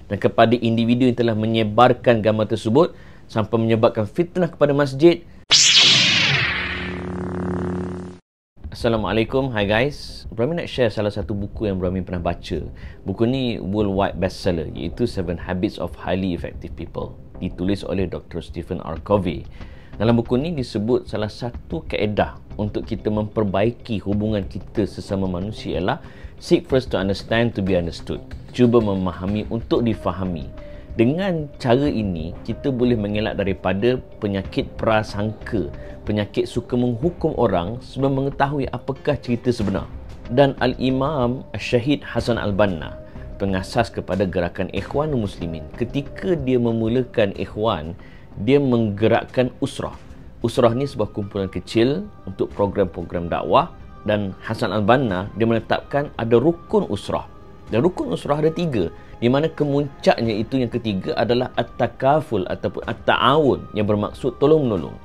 dan kepada individu yang telah menyebarkan gambar tersebut sampai menyebabkan fitnah kepada masjid. Assalamualaikum, hi guys. Brahmi nak share salah satu buku yang Brahmi pernah baca. Buku ni worldwide bestseller, iaitu 7 Habits of Highly Effective People, ditulis oleh Dr. Stephen R. Covey. Dalam buku ni disebut salah satu kaedah untuk kita memperbaiki hubungan kita sesama manusia ialah seek first to understand to be understood. Cuba memahami untuk difahami. Dengan cara ini, kita boleh mengelak daripada penyakit prasangka, penyakit suka menghukum orang sebelum mengetahui apakah cerita sebenar. Dan Al-Imam Syahid Hasan Al-Banna, pengasas kepada gerakan Ikhwanul Muslimin, ketika dia memulakan Ikhwan, dia menggerakkan usrah. Usrah ni sebuah kumpulan kecil untuk program-program dakwah, dan Hasan Al-Banna dia menetapkan ada rukun usrah. Dan rukun usrah ada 3, di mana kemuncaknya itu yang ketiga adalah at-takaful ataupun at-ta'awun, yang bermaksud tolong-menolong.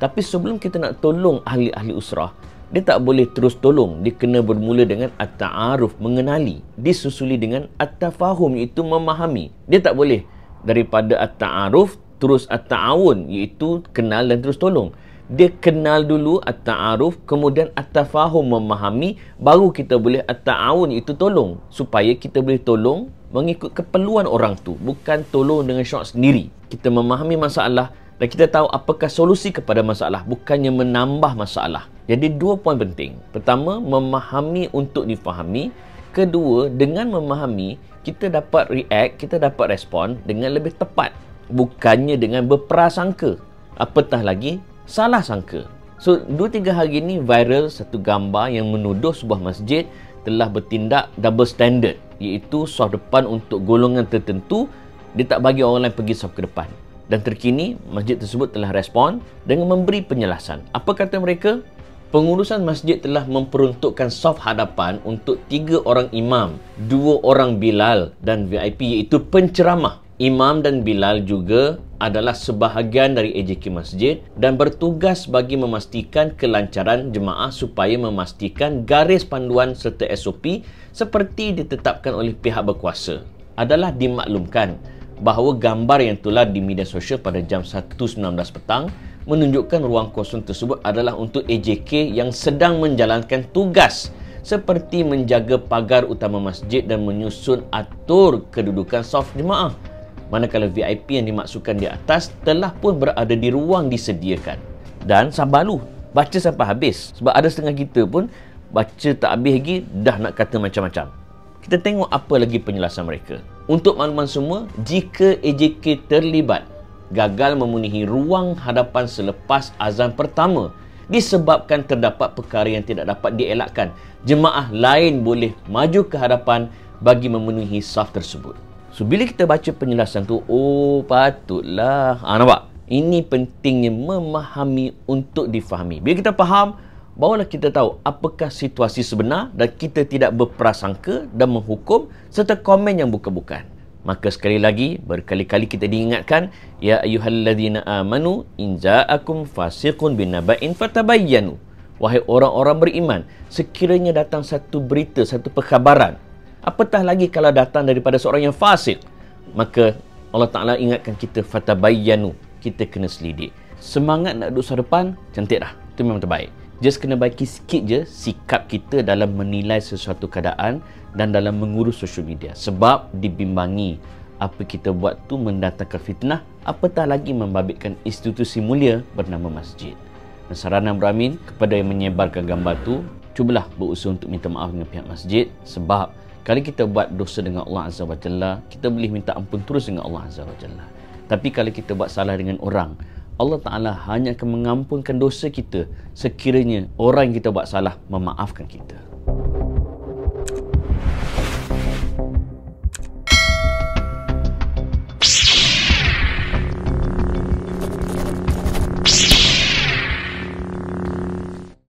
Tapi sebelum kita nak tolong ahli-ahli usrah, dia tak boleh terus tolong. Dia kena bermula dengan at-ta'aruf, mengenali, disusuli dengan at-tafahum, iaitu memahami. Dia tak boleh daripada at-ta'aruf terus at-ta'awun, iaitu kenal dan terus tolong. Dia kenal dulu at-ta'aruf, kemudian at-tafahum, memahami, baru kita boleh at-ta'awun, iaitu tolong, supaya kita boleh tolong mengikut keperluan orang tu, bukan tolong dengan syok sendiri. Kita memahami masalah dan kita tahu apakah solusi kepada masalah, bukannya menambah masalah. Jadi 2 poin penting. Pertama, memahami untuk difahami. Kedua, dengan memahami, kita dapat react, kita dapat respon dengan lebih tepat, bukannya dengan berprasangka, apatah lagi salah sangka. So 2-3 hari ini viral satu gambar yang menuduh sebuah masjid telah bertindak double standard, iaitu saf depan untuk golongan tertentu, dia tak bagi orang lain pergi saf ke depan. Dan terkini masjid tersebut telah respon dengan memberi penjelasan. Apa kata mereka? Pengurusan masjid telah memperuntukkan saf hadapan untuk 3 orang imam, 2 orang Bilal dan VIP, iaitu penceramah. Imam dan Bilal juga adalah sebahagian dari AJK Masjid dan bertugas bagi memastikan kelancaran jemaah supaya memastikan garis panduan serta SOP seperti ditetapkan oleh pihak berkuasa. Adalah dimaklumkan bahawa gambar yang tular di media sosial pada jam 1.19 petang menunjukkan ruang kosong tersebut adalah untuk AJK yang sedang menjalankan tugas seperti menjaga pagar utama masjid dan menyusun atur kedudukan saf jemaah. Manakala VIP yang dimaksudkan di atas telah pun berada di ruang disediakan. Dan sabar lu, baca sampai habis. Sebab ada setengah kita pun baca tak habis lagi dah nak kata macam-macam. Kita tengok apa lagi penjelasan mereka. Untuk makluman semua, jika AJK terlibat gagal memenuhi ruang hadapan selepas azan pertama disebabkan terdapat perkara yang tidak dapat dielakkan, jemaah lain boleh maju ke hadapan bagi memenuhi saf tersebut. So, bila kita baca penjelasan tu, oh patutlah. Nampak? Ini pentingnya memahami untuk difahami. Bila kita faham, barulah kita tahu apakah situasi sebenar dan kita tidak berprasangka dan menghukum serta komen yang bukan-bukan. Maka sekali lagi, berkali-kali kita diingatkan, ya ayyuhalladzina amanu in ja'akum fasiqun binaba'in fatabayyanu. Wahai orang-orang beriman, sekiranya datang satu berita, satu perkhabaran, apatah lagi kalau datang daripada seorang yang fasik, maka Allah Ta'ala ingatkan kita, fatabayyanu, kita kena selidik. Semangat nak duduk saf depan, cantik dah, itu memang terbaik. Just kena baiki sikit je sikap kita dalam menilai sesuatu keadaan dan dalam mengurus social media. Sebab dibimbangi apa kita buat tu mendatangkan fitnah, apatah lagi membabitkan institusi mulia bernama masjid. Dan saranan Brahmin kepada yang menyebarkan gambar tu, cubalah berusaha untuk minta maaf dengan pihak masjid. Sebab kalau kita buat dosa dengan Allah Azza wa Jalla, kita boleh minta ampun terus dengan Allah Azza wa Jalla. Tapi kalau kita buat salah dengan orang, Allah Ta'ala hanya akan mengampunkan dosa kita sekiranya orang yang kita buat salah memaafkan kita.